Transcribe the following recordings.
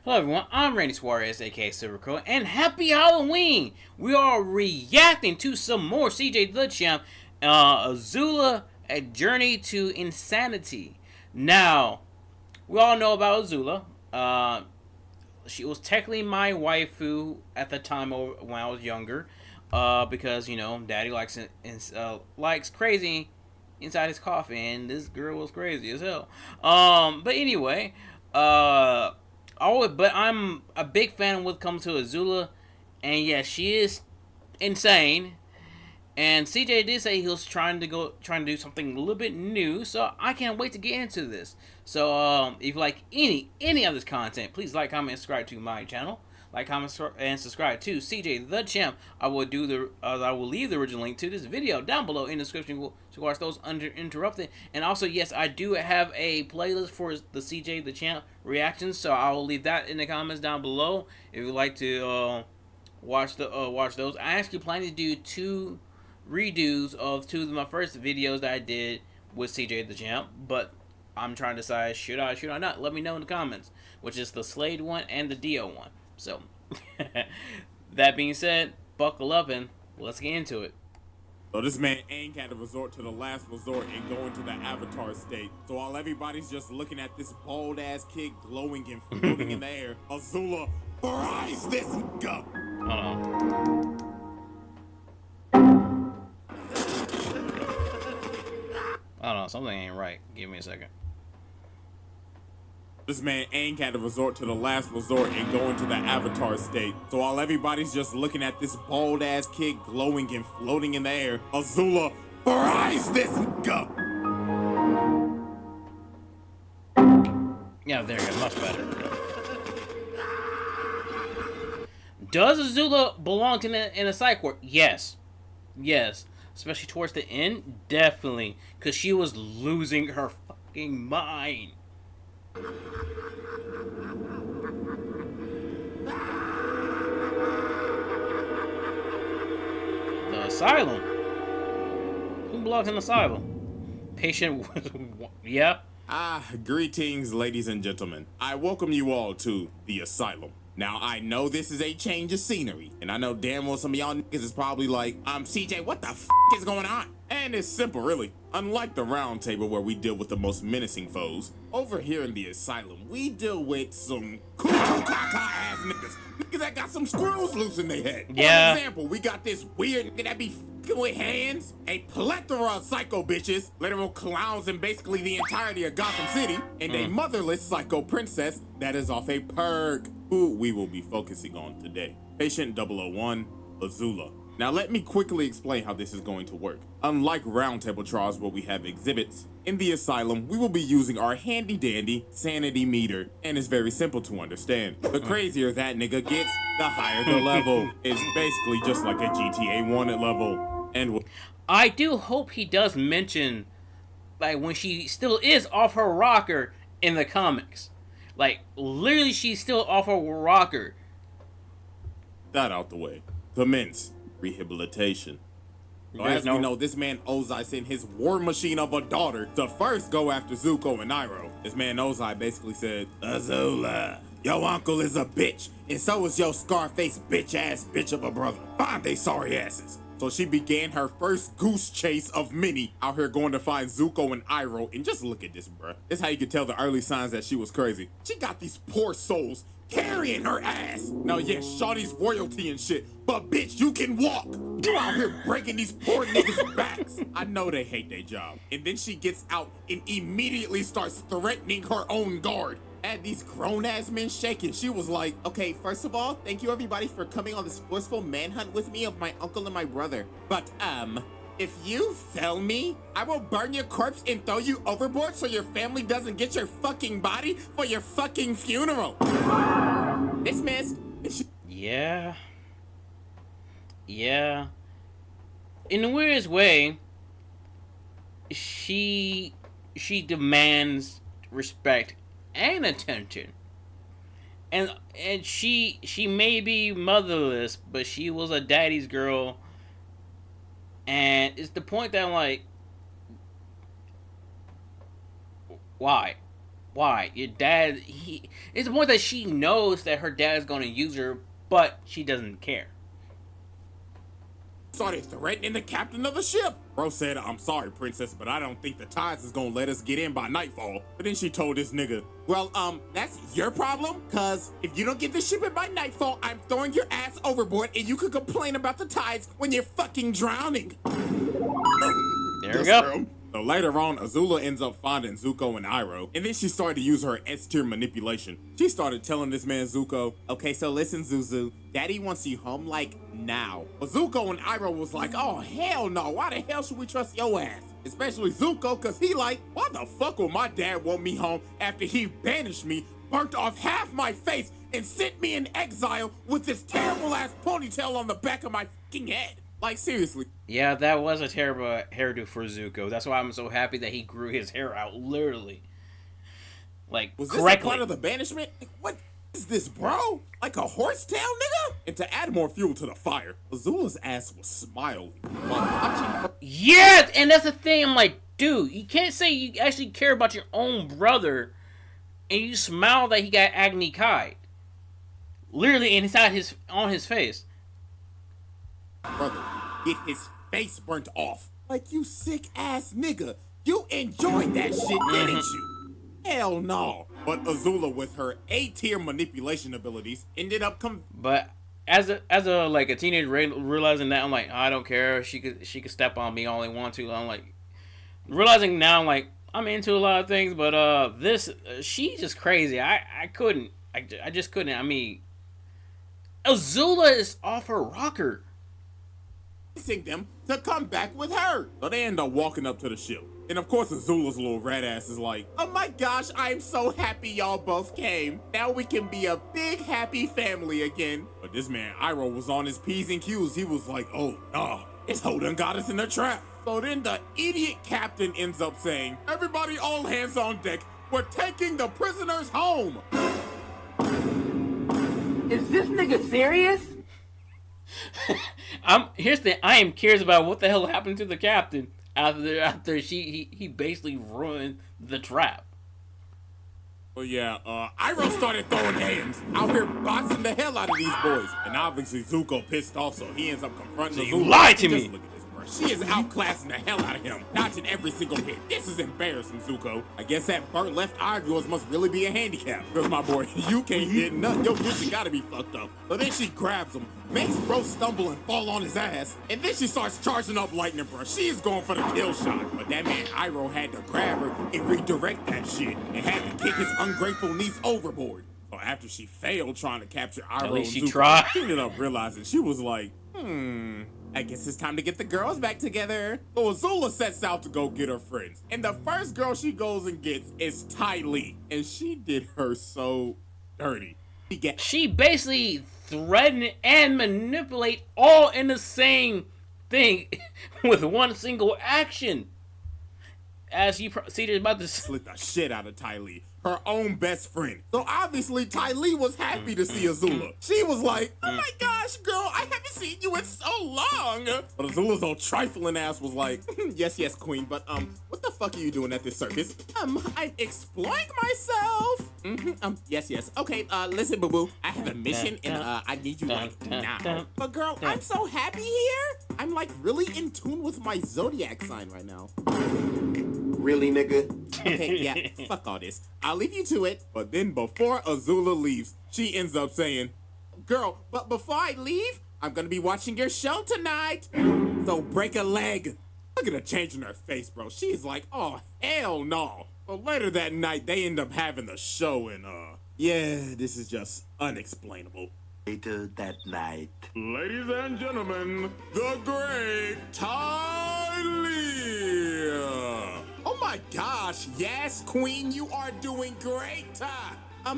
Hello everyone, I'm Randy Suarez, aka Silvercoat, and happy Halloween! We are reacting to some more CJ the Champ, Azula, A Journey to Insanity. Now, we all know about Azula. She was technically my waifu at the time when I was younger, because, Daddy likes crazy inside his coffin, and this girl was crazy as hell. But anyway, but I'm a big fan of what comes to Azula, and yeah, she is insane. And CJ did say he was trying to do something a little bit new, so I can't wait to get into this. So if you like any of this content, please like, comment, and subscribe to my channel. Like, comment, and subscribe to CJ the Champ. I will leave the original link to this video down below in the description to watch those uninterrupted. And also, yes, I do have a playlist for the CJ the Champ reactions, so I will leave that in the comments down below if you'd like to watch those. I actually plan to do two redos of two of my first videos that I did with CJ the Champ, but I'm trying to decide should I not. Let me know in the comments, which is the Slade one and the Dio one. So that being said, buckle up and let's get into it. So this man Aang had to resort to the last resort and go into the avatar state. So while everybody's just looking at this bald ass kid glowing and floating in the air, Azula fries this nigga. I don't know, something ain't right. Give me a second. This man Aang had to resort to the last resort and go into the avatar state. So while everybody's just looking at this bald ass kid glowing and floating in the air, Azula fries this nigga. Yeah, there you go, much better. Does Azula belong in a psych ward? Yes. Yes. Especially towards the end? Definitely. Because she was losing her fucking mind. The asylum? Who belongs in the asylum? Patient... yeah? Greetings, ladies and gentlemen. I welcome you all to the asylum. Now, I know this is a change of scenery, and I know damn well some of y'all niggas is probably like, CJ, what the f is going on? And it's simple, really. Unlike the round table where we deal with the most menacing foes, over here in the asylum, we deal with some ass niggas. Niggas that got some screws loose in their head. Yeah. For example, we got this weird nigga that be f***ing with hands, a plethora of psycho bitches, literal clowns in basically the entirety of Gotham City, and a motherless psycho princess that is off a perk, who we will be focusing on today. Patient 001, Azula. Now let me quickly explain how this is going to work. Unlike roundtable trials where we have exhibits, in the asylum we will be using our handy dandy sanity meter, and it's very simple to understand. The crazier that nigga gets, the higher the level. It's basically just like a GTA wanted level. And I do hope he does mention, like, when she still is off her rocker in the comics. Like, literally she's still off her rocker. That out the way. Commence rehabilitation. So as we know, this man Ozai sent his war machine of a daughter to first go after Zuko and Iroh. This man Ozai basically said, Azula, your uncle is a bitch, and so is your Scarface bitch-ass bitch of a brother. Find they sorry asses. So she began her first goose chase of many out here going to find Zuko and Iroh. And just look at this, bruh. This is how you could tell the early signs that she was crazy. She got these poor souls carrying her ass. Now, yes, Shawty's royalty and shit, but bitch, you can walk. You out here breaking these poor niggas' backs. I know they hate their job. And then she gets out and immediately starts threatening her own guard. Had these grown-ass men shaking. She was like, okay, first of all, thank you everybody for coming on this forceful manhunt with me of my uncle and my brother. But, if you fail me, I will burn your corpse and throw you overboard so your family doesn't get your fucking body for your fucking funeral. This man's... Yeah. Yeah. In the weirdest way, she demands respect and attention. And she may be motherless, but she was a daddy's girl. And it's the point that I'm like, why? Why? Your dad, it's more that she knows that her dad's gonna use her, but she doesn't care. Started threatening the captain of the ship. Bro said, I'm sorry, princess, but I don't think the tides is gonna let us get in by nightfall. But then she told this nigga, well, that's your problem, cause if you don't get the ship in by nightfall, I'm throwing your ass overboard and you could complain about the tides when you're fucking drowning. There we go. So later on, Azula ends up finding Zuko and Iroh, and then she started to use her S-tier manipulation. She started telling this man Zuko, okay, so listen, Zuzu, Daddy wants you home, like, now. But Zuko and Iroh was like, oh, hell no, why the hell should we trust your ass? Especially Zuko, cause he like, why the fuck will my dad want me home after he banished me, burnt off half my face, and sent me in exile with this terrible-ass ponytail on the back of my fucking head? Like, seriously. Yeah, that was a terrible hairdo for Zuko. That's why I'm so happy that he grew his hair out, literally. Like, was correctly. This a part of the banishment? Like, what is this, bro? Like a horsetail, nigga? And to add more fuel to the fire, Azula's ass was smiling while watching her. Yeah, and that's the thing. I'm like, dude, you can't say you actually care about your own brother and you smile that he got Agni Kai. Literally inside on his face. Brother, get his face burnt off. Like, you sick ass nigga. You enjoyed that shit, didn't you? Hell no. But Azula, with her A-tier manipulation abilities, ended up But as a like a teenager realizing that, I'm like, I don't care. She could step on me all they want to. I'm like realizing now, I'm like, I'm into a lot of things, but she's just crazy. I just couldn't. I mean, Azula is off her rocker. Them to come back with her. So they end up walking up to the ship. And of course Azula's little rat ass is like, oh my gosh, I'm so happy y'all both came. Now we can be a big happy family again. But this man Iroh was on his P's and Q's. He was like, oh nah, this hoe done got us in a trap. So then the idiot captain ends up saying, everybody all hands on deck. We're taking the prisoners home. Is this nigga serious? Here's the I am curious about what the hell happened to the captain after he basically ruined the trap. Well, yeah, Iroh started throwing hands out here boxing the hell out of these boys, and obviously Zuko pissed off, so he ends up confronting You lied to me. Look at this, bro. She is outclassing the hell out of him, dodging every single hit. This is embarrassing, Zuko. I guess that burnt left eye of yours must really be a handicap, because my boy, you can't hit nothing. Your vision gotta be fucked up. So then she grabs him, makes bro stumble and fall on his ass, and then she starts charging up lightning, bro. She is going for the kill shot, but that man Iroh had to grab her and redirect that shit, and had to kick his ungrateful niece overboard. So after she failed trying to capture Iroh, at least she Zuko, tried. she ended up realizing she was like, I guess it's time to get the girls back together. So Azula sets out to go get her friends, and the first girl she goes and gets is Ty Lee, and she did her so dirty. She basically threaten and manipulate all in the same thing with one single action. As you see, there's about to slit the shit out of Ty Lee, her own best friend. So obviously Ty Lee was happy to see Azula. She was like, oh my gosh, girl, I haven't seen you in so long. But Azula's old trifling ass was like, yes, queen, but what the fuck are you doing at this circus? I'm exploring myself. Yes. Okay, listen, boo-boo, I have a mission and I need you like now. But girl, I'm so happy here. I'm like really in tune with my zodiac sign right now. Really, nigga? Okay, yeah, fuck all this. I'll leave you to it. But then before Azula leaves, she ends up saying, girl, but before I leave, I'm gonna be watching your show tonight. So break a leg. Look at the change in her face, bro. She's like, oh, hell no. But later that night, they end up having the show and, yeah, this is just unexplainable. Later that night. Ladies and gentlemen, the great Ty Lee. Oh my gosh, yes, queen, you are doing great.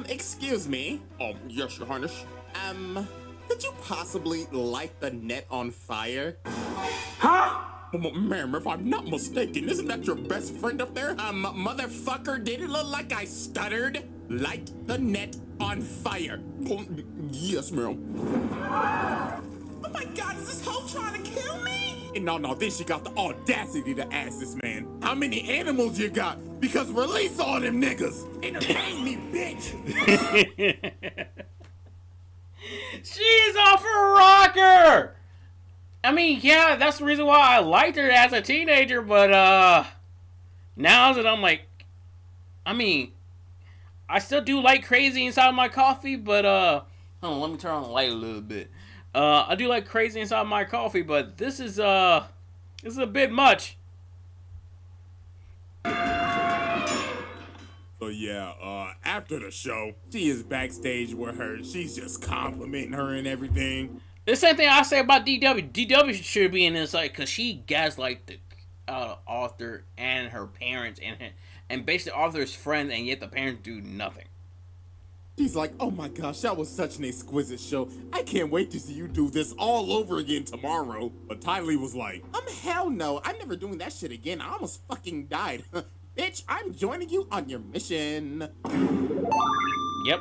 Excuse me. Yes, your highness. Could you possibly light the net on fire? Huh? Ma'am, if I'm not mistaken, isn't that your best friend up there? Motherfucker, did it look like I stuttered? Light the net on fire. Oh, yes, ma'am. Oh my god, is this hoe trying to kill me? And no, then she got the audacity to ask this man, how many animals you got? Because release all them niggas. Entertain me, bitch. She's off her rocker. I mean, yeah, that's the reason why I liked her as a teenager, but now that I'm like, I mean, I still do like crazy inside my coffee, but hold on, let me turn on the light a little bit. I do like crazy inside my coffee, but this is a bit much. So yeah, after the show, she is backstage with her. She's just complimenting her and everything. The same thing I say about DW. DW should be in this, like, cause she gaslight the author and her parents and basically author's friends, and yet the parents do nothing. She's like, oh my gosh, that was such an exquisite show. I can't wait to see you do this all over again tomorrow. But Tylee was like, hell no, I'm never doing that shit again. I almost fucking died. Bitch, I'm joining you on your mission. Yep.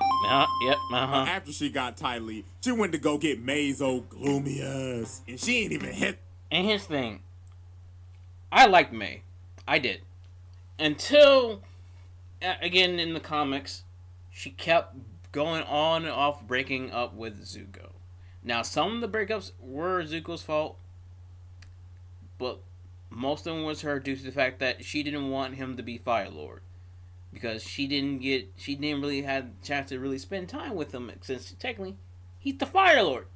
After she got Tylee, she went to go get May's old gloomy ass. And she ain't even hit. And here's the thing. I liked May. I did. Until, again, in the comics, she kept going on and off breaking up with Zuko. Now, some of the breakups were Zuko's fault, but most of them was her due to the fact that she didn't want him to be Fire Lord. Because she didn't really have a chance to really spend time with him, since technically, he's the Fire Lord.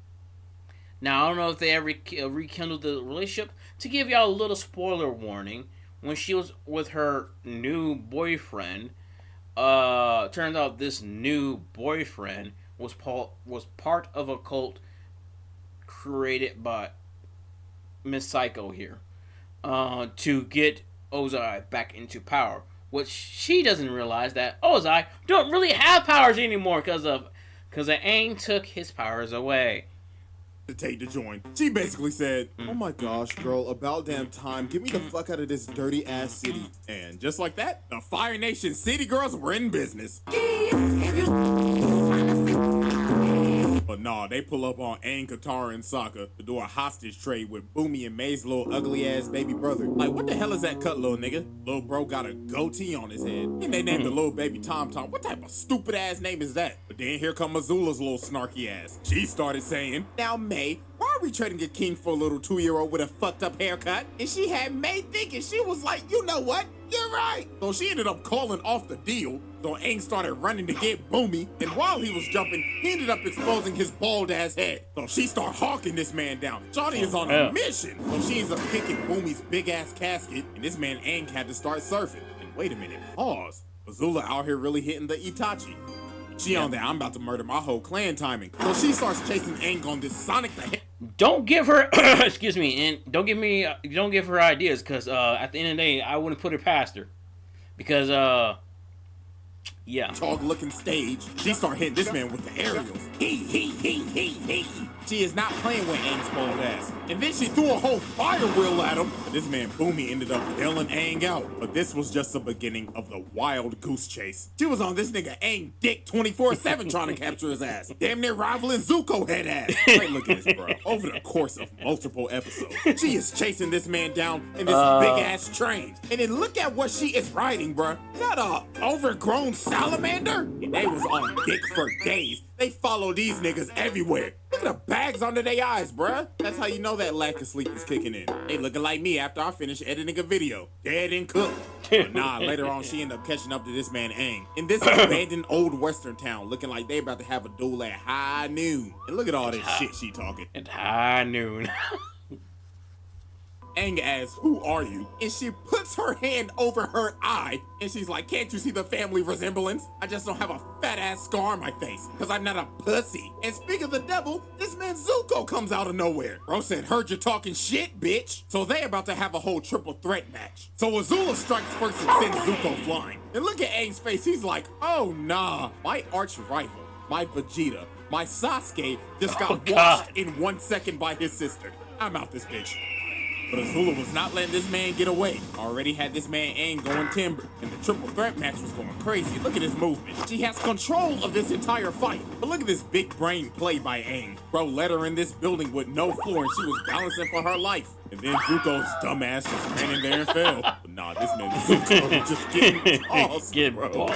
Now, I don't know if they ever rekindled the relationship. To give y'all a little spoiler warning, when she was with her new boyfriend, turns out this new boyfriend was part of a cult created by Miss Psycho here, to get Ozai back into power. Which she doesn't realize that Ozai don't really have powers anymore because Aang took his powers away. To take to join. She basically said, oh my gosh, girl, about damn time. Get me the fuck out of this dirty ass city. And just like that, the Fire Nation city girls were in business. But nah, they pull up on Aang, Katara, and Sokka to do a hostage trade with Boomy and May's little ugly ass baby brother. Like, what the hell is that cut, little nigga? Little bro got a goatee on his head. And they named the little baby Tom Tom. What type of stupid ass name is that? But then here come Azula's little snarky ass. She started saying, now May, why are we trading a king for a little 2-year-old with a fucked up haircut? And she had May thinking, she was like, you know what? You're right. So she ended up calling off the deal. So Aang started running to get Boomy. And while he was jumping, he ended up exposing his bald ass head. So she started hawking this man down. Shawty is on a mission. So she ends up kicking Boomy's big ass casket. And this man Aang had to start surfing. And wait a minute, pause. Azula out here really hitting the Itachi. She on that, I'm about to murder my whole clan timing. So she starts chasing Aang on this Sonic the Hedgehog. Don't give her, excuse me, and don't give her ideas, because at the end of the day, I wouldn't put it past her. Because, yeah. Dog looking stage. She start hitting this man with the aerials. He. She is not playing with Aang's bold ass. And then she threw a whole fire wheel at him. But this man Boomy ended up bailing Aang out. But this was just the beginning of the wild goose chase. She was on this nigga Aang dick 24/7 trying to capture his ass. Damn near rivaling Zuko head ass. Right, look at this, bro. Over the course of multiple episodes, she is chasing this man down in this big ass train. And then look at what she is riding, bro. Not a overgrown salamander. And they was on dick for days. They follow these niggas everywhere. Look at the bags under their eyes, bruh. That's how you know that lack of sleep is kicking in. They looking like me after I finish editing a video. Dead and cooked. But nah, later on, she ended up catching up to this man, Aang. In this abandoned old western town, looking like they about to have a duel at high noon. And look at all this shit she talking. At high noon. Aang asks, who are you? And she puts her hand over her eye. And she's like, can't you see the family resemblance? I just don't have a fat ass scar on my face. Cause I'm not a pussy. And speaking of the devil, this man Zuko comes out of nowhere. Bro said, heard you talking shit, bitch. So they about to have a whole triple threat match. So Azula strikes first and sends Zuko flying. And look at Aang's face. He's like, oh nah. My arch rival, my Vegeta, my Sasuke just got washed in 1 second by his sister. I'm out this bitch. But Azula was not letting this man get away. Already had this man Aang going timber, and the triple threat match was going crazy. Look at his movement. She has control of this entire fight. But look at this big brain play by Aang. Bro let her in this building with no floor, and she was balancing for her life. And then Zuko's dumbass just ran in there and fell. But nah, this man Zuko just getting tossed, bro.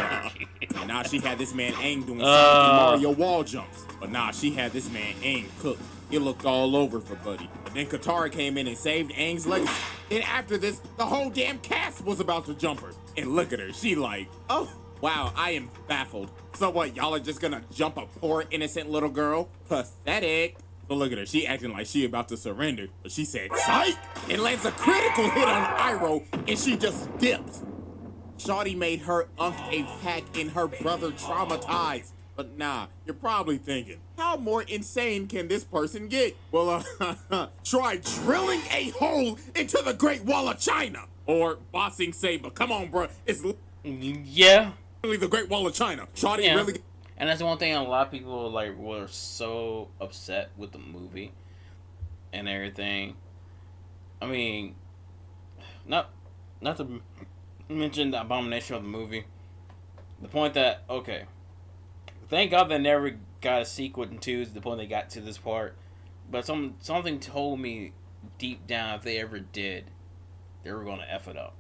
And now she had this man Aang doing Mario wall jumps. But nah, she had this man Aang cooked. It looked all over for Buddy. But then Katara came in and saved Aang's legacy. And after this, the whole damn cast was about to jump her. And look at her, she like, oh, wow, I am baffled. So what, y'all are just gonna jump a poor innocent little girl? Pathetic. So look at her, she acting like she about to surrender. But she said, psych! And lands a critical hit on Iroh, and she just dips. Shawty made her a pack and her brother traumatized. But nah, you're probably thinking, how more insane can this person get? Well, try drilling a hole into the Great Wall of China. Or bossing Saber. Come on, bro. It's yeah, really the Great Wall of China. Shawty really... And that's the one thing a lot of people like were so upset with the movie and everything. I mean, not to mention the abomination of the movie. The point that, okay, thank God they never got a sequel in 2 to the point they got to this part. But something told me deep down if they ever did, they were going to F it up.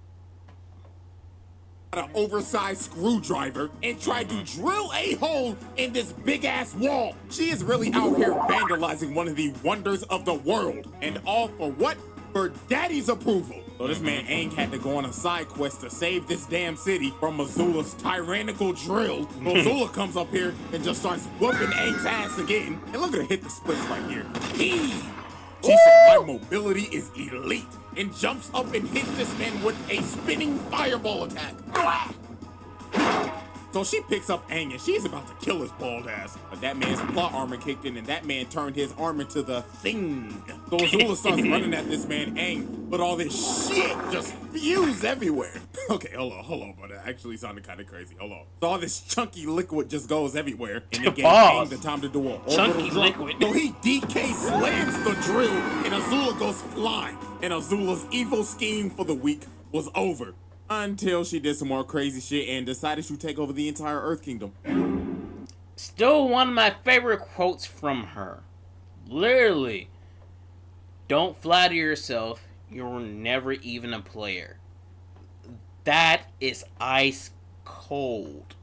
An oversized screwdriver and tried to drill a hole in this big ass wall. She is really out here vandalizing one of the wonders of the world. And all for what? For daddy's approval. So this man Aang had to go on a side quest to save this damn city from Azula's tyrannical drill. So Azula comes up here and just starts whooping Aang's ass again. And look at her hit the splits right here. She said my mobility is elite and jumps up and hits this man with a spinning fireball attack. So she picks up Aang and she's about to kill his bald ass. But that man's plot armor kicked in and that man turned his arm into the thing. So Azula starts running at this man Aang, but all this shit just spews everywhere. Okay, hold on, but it actually sounded kind of crazy. Hold on. So all this chunky liquid just goes everywhere. And it gave Aang the time to do an orbital drop. Liquid. So he DK slams the drill and Azula goes flying. And Azula's evil scheme for the week was over. Until she did some more crazy shit and decided to take over the entire Earth Kingdom. Still one of my favorite quotes from her. Literally, don't flatter yourself, you're never even a player. That is ice cold.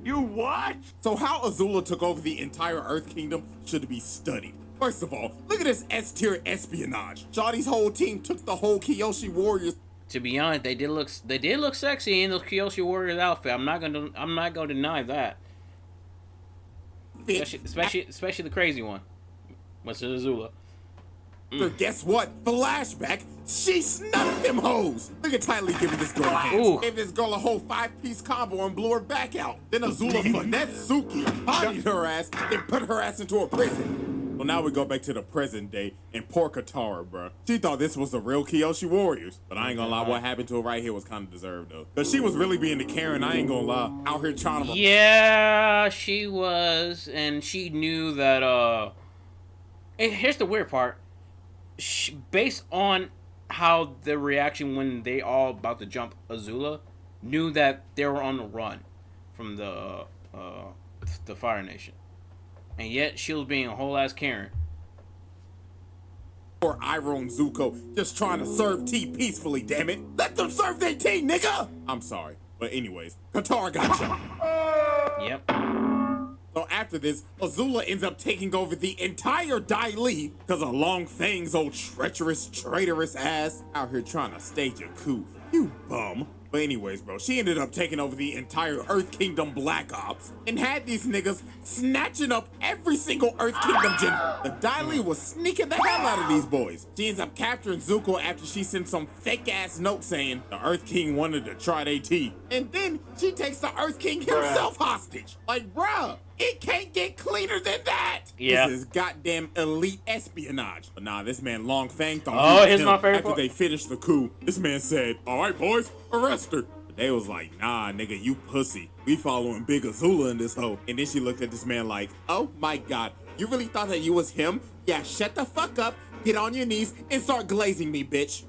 You what? So how Azula took over the entire Earth Kingdom should be studied. First of all, look at this S-tier espionage. Shawty's whole team took the whole Kyoshi warriors. To be honest, they did look sexy in those Kyoshi Warriors outfit. I'm not gonna deny that. Especially the crazy one. What's Azula? But guess what? Flashback, she snuffed them hoes. Look at Ty Lee giving this girl a hand. Gave this girl a whole 5-piece combo and blew her back out. Then Azula finessed Suki, bodied her ass, and put her ass into a prison. Well, now we go back to the present day and poor Katara, bro. She thought this was the real Kyoshi Warriors. But I ain't gonna lie, what happened to her right here was kind of deserved, though. Because she was really being the Karen, I ain't gonna lie. Out here trying to... Yeah, she was. And she knew that, and here's the weird part. Based on how the reaction when they all about to jump Azula, knew that they were on the run from the Fire Nation. And yet, she was being a whole ass Karen. Or Iroh and Zuko just trying to serve tea peacefully, damn it. Let them serve their tea, nigga! I'm sorry. But anyways, Katara got you. Yep. So after this, Azula ends up taking over the entire Dai Li because of Long Fang's old treacherous, traitorous ass out here trying to stage a coup. You bum. But anyways, bro, she ended up taking over the entire Earth Kingdom Black Ops and had these niggas snatching up every single Earth Kingdom general. The Dai Li was sneaking the hell out of these boys. She ends up capturing Zuko after she sent some fake-ass note saying the Earth King wanted to try their tea. And then she takes the Earth King himself hostage. Like, bruh, it can't get cleaner than that. Yeah. This is goddamn elite espionage. But nah, this man Long Fang thought here's my favorite after they finished the coup. This man said, all right, boys, arrest her. But they was like, nah, nigga, you pussy. We following Big Azula in this hoe. And then she looked at this man like, oh my God, you really thought that you was him? Yeah, shut the fuck up Get on your knees and start glazing me, bitch.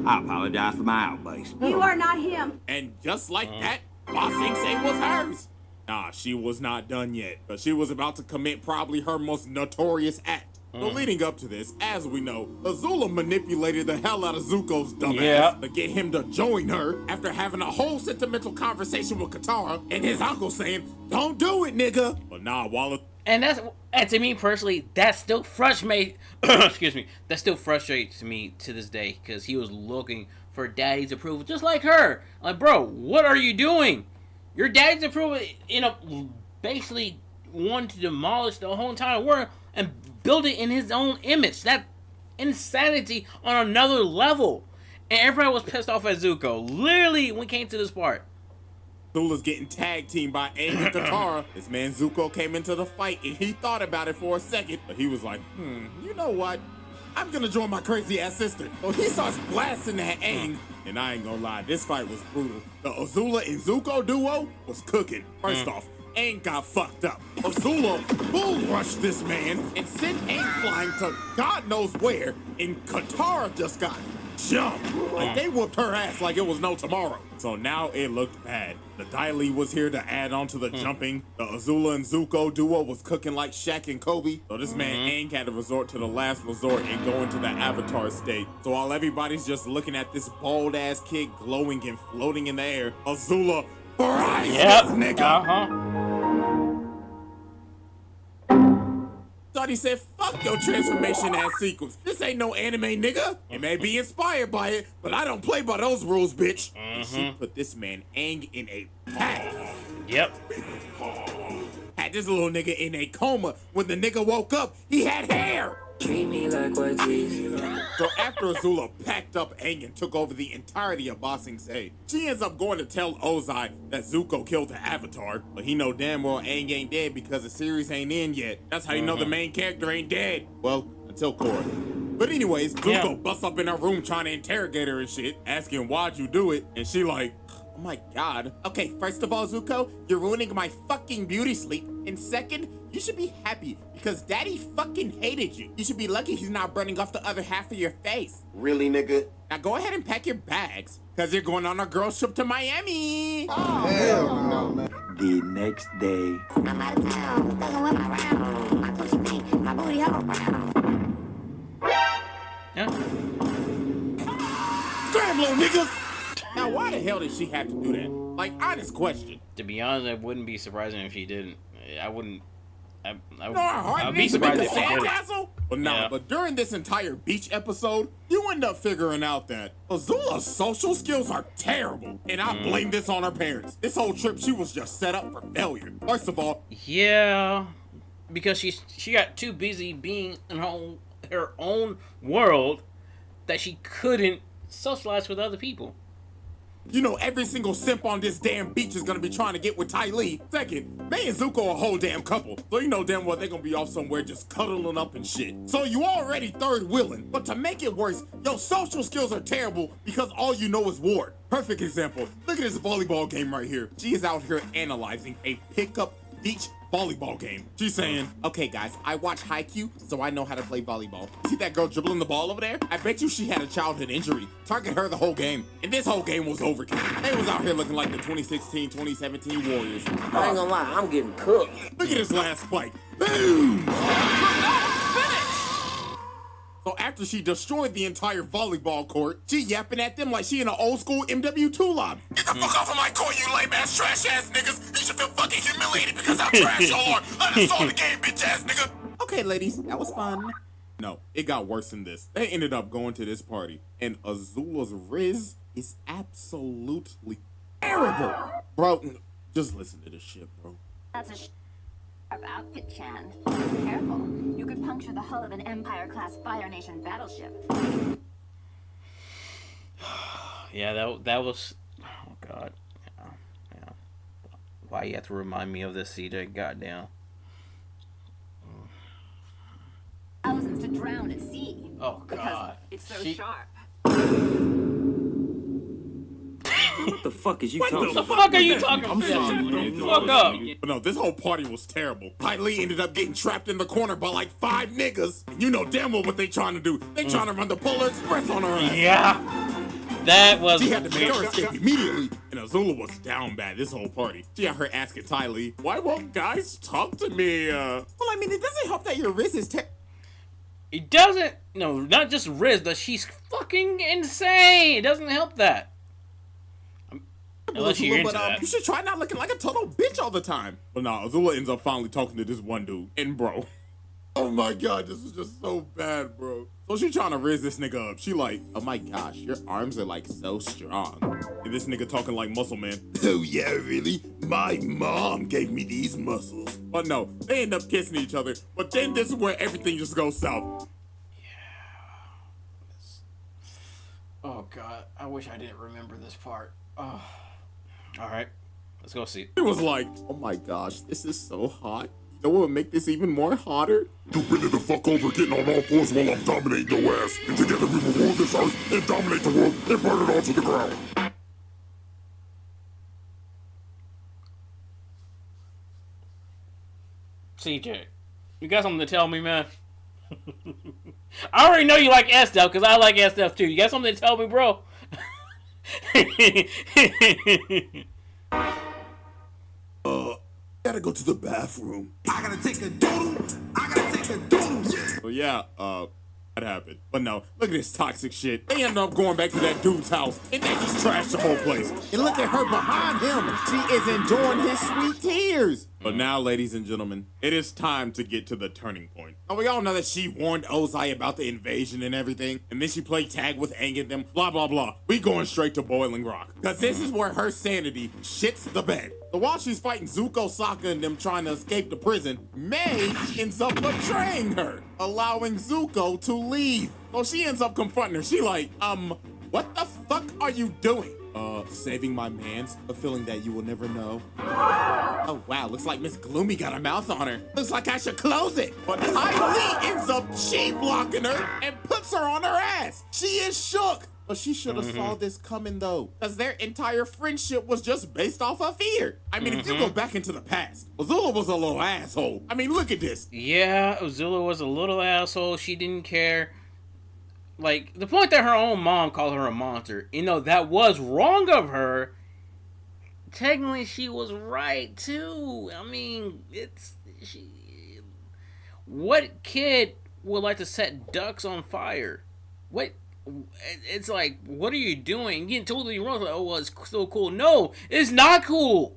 I apologize for my outburst. You are not him. And just like that, Ba Sing Se was hers. Nah, she was not done yet, but she was about to commit probably her most notorious act. So leading up to this, as we know, AZULA manipulated the hell out of Zuko's dumbass to get him to join her after having a whole sentimental conversation with Katara and his uncle saying, "Don't do it, nigga." But nah, Wallace. And to me personally, that still frustrates excuse me, that still frustrates me to this day, because he was looking for daddy's approval just like her. Like, bro, what are you doing? Your daddy's approval, basically wanted to demolish the whole entire world and build it in his own image. That insanity on another level. And everybody was pissed off at Zuko. Literally, when it came to this part. Azula's getting tag teamed by Aang and Katara. This man Zuko came into the fight and he thought about it for a second, but he was like, you know what? I'm gonna join my crazy ass sister. So he starts blasting at Aang. And I ain't gonna lie, this fight was brutal. The AZULA and Zuko duo was cooking. First off, Aang got fucked up. AZULA bull rushed this man and sent Aang flying to God knows where, and Katara just got jumped. Like, they whooped her ass like it was no tomorrow. So now it looked bad. The Dai Li was here to add on to the jumping. The AZULA and Zuko duo was cooking like Shaq and Kobe. So this man Aang had to resort to the last resort and go into the Avatar state. So while everybody's just looking at this bald ass kid glowing and floating in the air, AZULA fries this nigga. Thought he said, "Fuck your transformation ass sequence. This ain't no anime, nigga. It may be inspired by it, but I don't play by those rules, bitch." And she put this man Aang in a pack. Yep. Had this little nigga in a coma. When the nigga woke up, he had hair. Treat me like what is. So after AZULA packed up Aang and took over the entirety of Ba Sing Se, she ends up going to tell Ozai that Zuko killed the Avatar, but he know damn well Aang ain't dead because the series ain't in yet. That's how you know the main character ain't dead. Well, until Korra. But anyways, Zuko busts up in her room trying to interrogate her and shit, asking why'd you do it, and she like, "Oh my god. Okay, first of all, Zuko, you're ruining my fucking beauty sleep. And second, you should be happy because daddy fucking hated you. You should be lucky he's not burning off the other half of your face." Really, nigga? Now go ahead and pack your bags because you're going on a girls trip to Miami. Hell no, man. The next day. I'm out of town. Doesn't wear my round. My pussy pink. My booty hole brown. Yeah. Scram, little niggas. Now why the hell did she have to do that? Like, honest question. To be honest, it wouldn't be surprising if she didn't. I wouldn't. You know how hard I'd it be is to make surprised a if she didn't. sandcastle? But nah, Yeah. but during this entire beach episode, you end up figuring out that AZULA's social skills are terrible. And I blame this on her parents. This whole trip, she was just set up for failure. First of all, Yeah, because she got too busy being in her own world that she couldn't socialize with other people. you know every single simp on this damn beach is gonna be trying to get with Ty Lee. Second, May and Zuko are a whole damn couple. So you know damn well they're gonna be off somewhere just cuddling up and shit. So you already third wheeling. But to make it worse, your social skills are terrible because all you know is war. Perfect example. Look at this volleyball game right here. She is out here analyzing a pickup beach volleyball game. She's saying, "Okay guys, I watch Haikyuu, so I know how to play volleyball. See that girl dribbling the ball over there? I bet you she had a childhood injury. Target her the whole game." And this whole game was overkill. They was out here looking like the 2016-2017 Warriors. I ain't gonna lie, I'm getting cooked. Look at this last spike. Boom! So after she destroyed the entire volleyball court, she yapping at them like she in an old school MW2 lobby. "Get the fuck off of my court, you lame ass trash ass niggas. You should feel fucking humiliated because I'm trash or I saw the game, bitch ass nigga." Okay, ladies, that was fun. No, it got worse than this. They ended up going to this party, and AZULA's Riz is absolutely terrible. Bro, just listen to this shit, bro. That's a outfit, Chan. Careful. You could puncture the hull of an Empire-class Fire Nation battleship. Yeah, that was. Oh God. Yeah. Why you have to remind me of this, CJ? Goddamn. Thousands to drown at sea. Oh Because God. it's so She- sharp. What the fuck is you What talking the about? Fuck are you talking I'm about? sorry. Fuck up. But no, this whole party was terrible. Ty Lee ended up getting trapped in the corner by like 5 niggas. And you know damn well what they trying to do. They trying to run the Polar Express on her ass. Yeah. That was. She had to make her escape immediately. And Azula was down bad this whole party. She had her asking Ty Lee, why won't guys talk to me? Well, I mean, it doesn't help that your wrist is It doesn't. No, not just Riz, but she's fucking insane. It doesn't help that. Unless you're into that. You should try not looking like a total bitch all the time. But nah, Azula ends up finally talking to this one dude. And bro, oh my god, this is just so bad, bro. So she trying to raise this nigga up. She like, oh my gosh, your arms are like so strong. And this nigga talking like muscle man. Oh yeah, really? My mom gave me these muscles. But no, they end up kissing each other. But then this is where everything just goes south. Oh god, I wish I didn't remember this part. Oh. Alright, let's go see. It was like, oh my gosh, this is so hot. You know what would make this even more hotter? You bend it the fuck over, getting on all fours while I'm dominating your ass. And together we will rule this earth and dominate the world and burn it all to the ground. CJ, you got something to tell me, man? I already know you like S stuff, because I like S stuff too. You got something to tell me, bro? Gotta go to the bathroom. I gotta take a doodle. I gotta take a doodle. Yeah. So yeah, that happened. But no, look at this toxic shit. They end up going back to that dude's house, and they just trashed the whole place. And look at her behind him. She is enjoying his sweet tears. But now, ladies and gentlemen, it is time to get to the turning point. And we all know that she warned Ozai about the invasion and everything, and then she played tag with Aang and them, blah, blah, blah. We going straight to Boiling Rock. Because this is where her sanity shits the bed. So while she's fighting Zuko, Sokka, and them trying to escape the prison, May ends up betraying her, allowing Zuko to leave. So she ends up confronting her. She like, what the fuck are you doing? Saving my mans, a feeling that you will never know. Oh wow, looks like Miss Gloomy got a mouth on her. Looks like I should close it. But Ty Lee ends up blocking her and puts her on her ass. She is shook. But she should have saw this coming though, because their entire friendship was just based off of fear. I mean, if you go back into the past, Azula was a little asshole. I mean, look at this. Yeah, Azula was a little asshole. She didn't care. Like, the point that her own mom called her a monster, you know, that was wrong of her. Technically, she was right, too. I mean, what kid would like to set ducks on fire? What? It's like, what are you doing? You're getting totally wrong. Like, oh, well, it's so cool. No, it's not cool.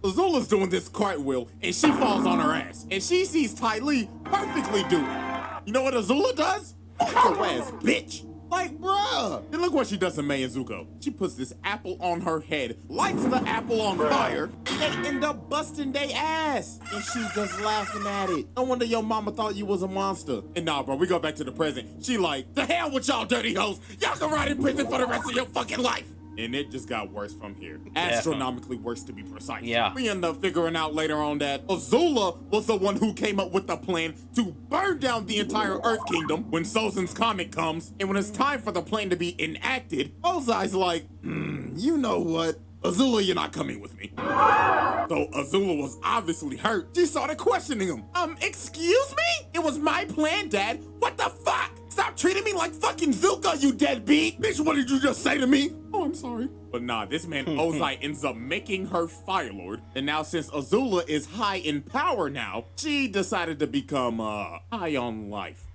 Azula's doing this cartwheel, and she falls on her ass. And she sees Ty Lee perfectly do it. You know what Azula does? Your ass, bitch. Like, bruh. And look what she does to May and Zuko. She puts this apple on her head, lights the apple on fire, and they end up busting their ass. And she just laughing at it. No wonder your mama thought you was a monster. And nah, bro, we go back to the present. She like, the hell with y'all dirty hoes. Y'all can ride in prison for the rest of your fucking life. And it just got worse from here. Astronomically worse, to be precise. Yeah. We end up figuring out later on that Azula was the one who came up with the plan to burn down the entire Earth Kingdom when Sozin's comet comes. And when it's time for the plan to be enacted, Ozai's like, you know what? Azula, you're not coming with me. So Azula was obviously hurt. She started questioning him. Excuse me? It was my plan, Dad. What the fuck? Stop treating me like fucking Zuko, you deadbeat. Bitch, what did you just say to me? Oh, I'm sorry. But nah, this man Ozai ends up making her Fire Lord. And now since Azula is high in power now, she decided to become, high on life.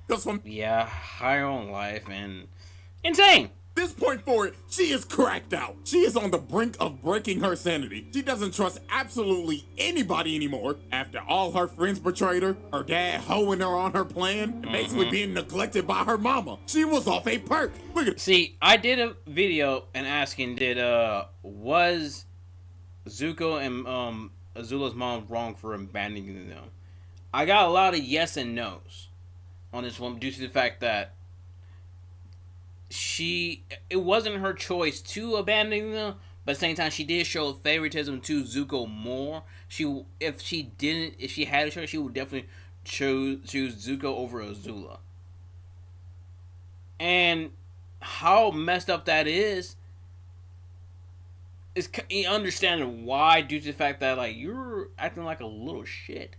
Yeah, high on life and insane. This point forward, she is cracked out. She is on the brink of breaking her sanity. She doesn't trust absolutely anybody anymore. After all her friends betrayed her dad hoeing her on her plan, and basically being neglected by her mama. She was off a perk. Look at. See, I did a video and asking, was Zuko and Azula's mom wrong for abandoning them? I got a lot of yes and no's on this one due to the fact that it wasn't her choice to abandon them, but at the same time she did show favoritism to Zuko more. If she had a choice, she would definitely choose Zuko over Azula. And how messed up that is, it's understanding why, due to the fact that like you're acting like a little shit.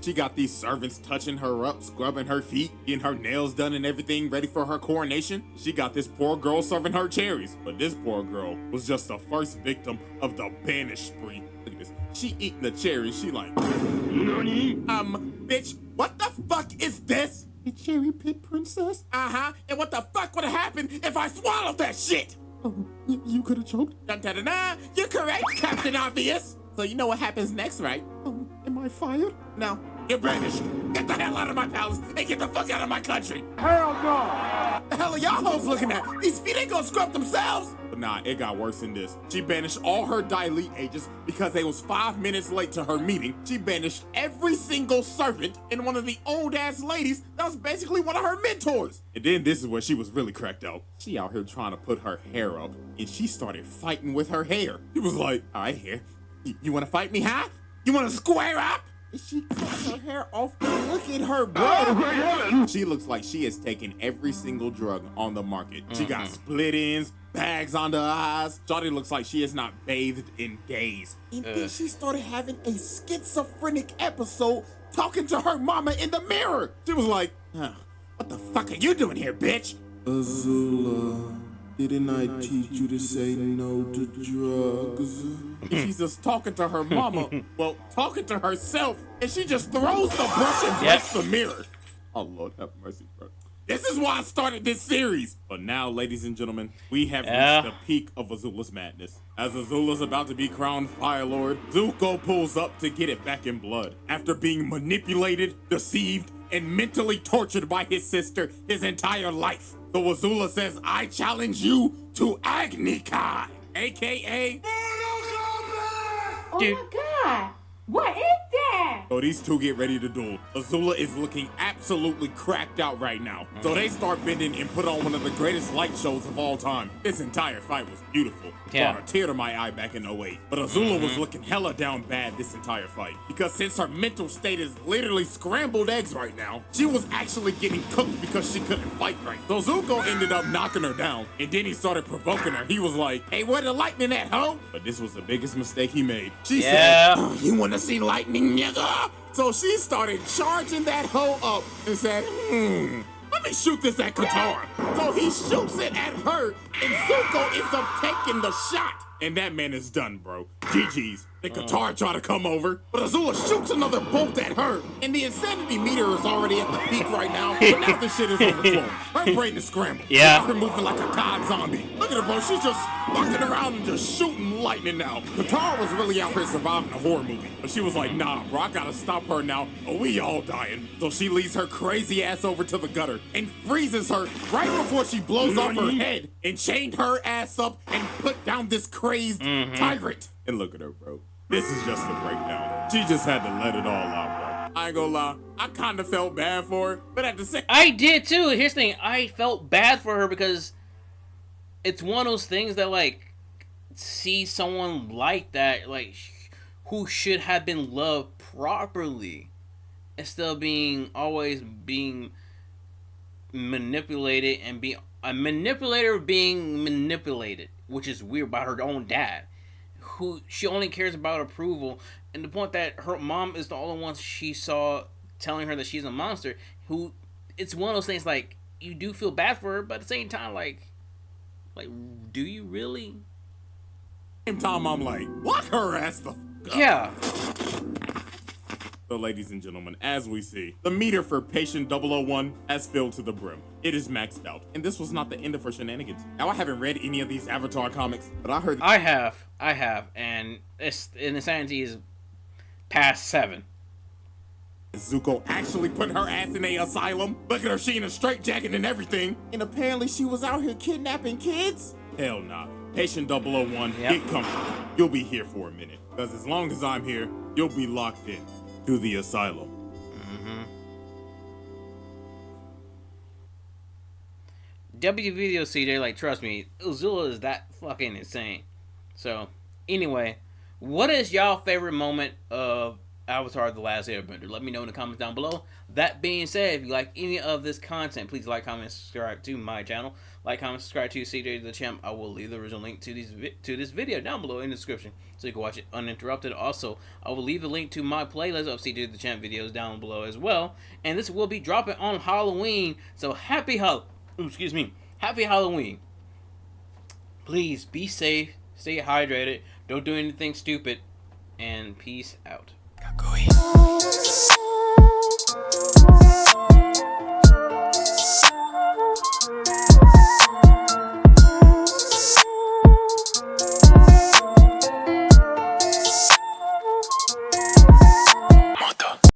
She got these servants touching her up, scrubbing her feet, getting her nails done and everything ready for her coronation. She got this poor girl serving her cherries. But this poor girl was just the first victim of the banish spree. Look at this. She eating the cherries. She like, bitch, what the fuck is this? A cherry pit princess? Uh-huh. And what the fuck would have happened if I swallowed that shit? Oh, you could have choked. Dun-dun-dun-dun. You're correct, Captain Obvious. So you know what happens next, right? Oh, am I fired? No. You're banished. Get the hell out of my palace and get the fuck out of my country. Hell no. The hell are y'all hoes looking at? These feet ain't gonna scrub themselves. But nah, it got worse than this. She banished all her Dilete agents because they was 5 minutes late to her meeting. She banished every single servant and one of the old ass ladies that was basically one of her mentors. And then this is where she was really cracked out. She out here trying to put her hair up and she started fighting with her hair. She was like, all right, here. You want to fight me, huh? You want to square up? She cuts her hair off and look at her, bro. She looks like she has taken every single drug on the market. She got split ends, bags under her eyes. Shawty looks like she has not bathed in days. And then she started having a schizophrenic episode talking to her mama in the mirror. She was like, what the fuck are you doing here, bitch? Azula, didn't I teach you to say no to drugs? She's just talking to her mama, well, talking to herself, and she just throws the brush and breaks the mirror. Oh, Lord have mercy, bro. This is why I started this series. But now, ladies and gentlemen, we have reached the peak of Azula's madness. As Azula's about to be crowned Fire Lord, Zuko pulls up to get it back in blood. After being manipulated, deceived, and mentally tortured by his sister his entire life. So Azula says, I challenge you to Agni Kai, a.k.a. Oh my god! What is that? So these two get ready to duel. Azula is looking absolutely cracked out right now. So they start bending and put on one of the greatest light shows of all time. This entire fight was beautiful. Yeah. Brought a tear to my eye back in 08. But Azula was looking hella down bad this entire fight. Because since her mental state is literally scrambled eggs right now, she was actually getting cooked because she couldn't fight right. So Zuko ended up knocking her down. And then he started provoking her. He was like, hey, where the lightning at, ho? But this was the biggest mistake he made. She said, you wanna see lightning, nigga? So she started charging that hoe up and said, let me shoot this at Katara. So he shoots it at her, and Zuko ends up taking the shot. And that man is done, bro. GG's. Then Katara try to come over, but Azula shoots another bolt at her. And the insanity meter is already at the peak right now. But now the shit is overflowing. Her brain is scrambled. Yeah. Her moving like a god zombie. Look at her, bro. She's just fucking around and just shooting lightning now. Katara was really out here surviving a horror movie. But she was like, nah, bro, I gotta stop her now, or we all dying. So she leads her crazy ass over to the gutter and freezes her right before she blows off her head and chained her ass up and put down this crazed tyrant. And look at her, bro. This is just a breakdown. She just had to let it all out, bro. I ain't gonna lie, I kinda felt bad for her, but at the same I did too. Here's the thing, I felt bad for her because it's one of those things that, like, see someone like that, like, who should have been loved properly, instead of always being manipulated and being a manipulator being manipulated, which is weird, by her own dad, who she only cares about approval, and the point that her mom is the only one she saw telling her that she's a monster. Who, it's one of those things, like, you do feel bad for her, but at the same time, like, do you really? same time, I'm like, lock her ass the fuck up. Yeah. So, ladies and gentlemen, as we see, the meter for Patient 001 has filled to the brim. It is maxed out. And this was not the end of her shenanigans. Now, I haven't read any of these Avatar comics, but I heard... I have, and insanity is past 7. Zuko actually put her ass in a asylum. Look at her, she in a straitjacket and everything. And apparently she was out here kidnapping kids? Hell nah. Patient 001, get comfortable. You'll be here for a minute. Because as long as I'm here, you'll be locked in to the asylum. W video CJ, like, trust me, Azula is that fucking insane. So, anyway, what is y'all favorite moment of Avatar: The Last Airbender? Let me know in the comments down below. That being said, if you like any of this content, please like, comment, subscribe to my channel. Like, comment, subscribe to CJ the Champ. I will leave the original link to this video down below in the description so you can watch it uninterrupted. Also, I will leave a link to my playlist of CJ the Champ videos down below as well. And this will be dropping on Halloween. So happy Halloween. Please be safe, stay hydrated, don't do anything stupid, and peace out.